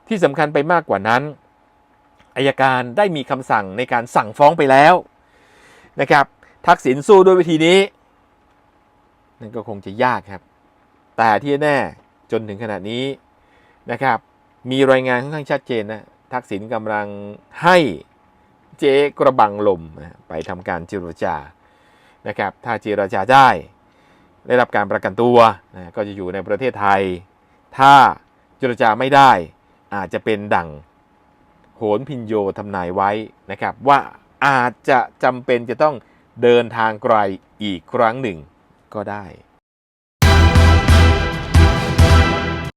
ที่สำคัญไปมากกว่านั้นอัยการได้มีคำสั่งในการสั่งฟ้องไปแล้วนะครับทักษิณสู้ด้วยวิธีนี้นั่นก็คงจะยากครับแต่ที่แน่จนถึงขณะนี้นะครับมีรายงานค่อนข้างชัดเจนนะทักษิณกำลังให้เจ๊กระบังลมไปทำการเจรจานะครับถ้าเจรจาได้รับการประกันตัวนะก็จะอยู่ในประเทศไทยถ้าเจรจาไม่ได้อาจจะเป็นดั่งโหนพินโยทำนายไว้นะครับว่าอาจจะจำเป็นจะต้องเดินทางไกลอีกครั้งหนึ่งก็ได้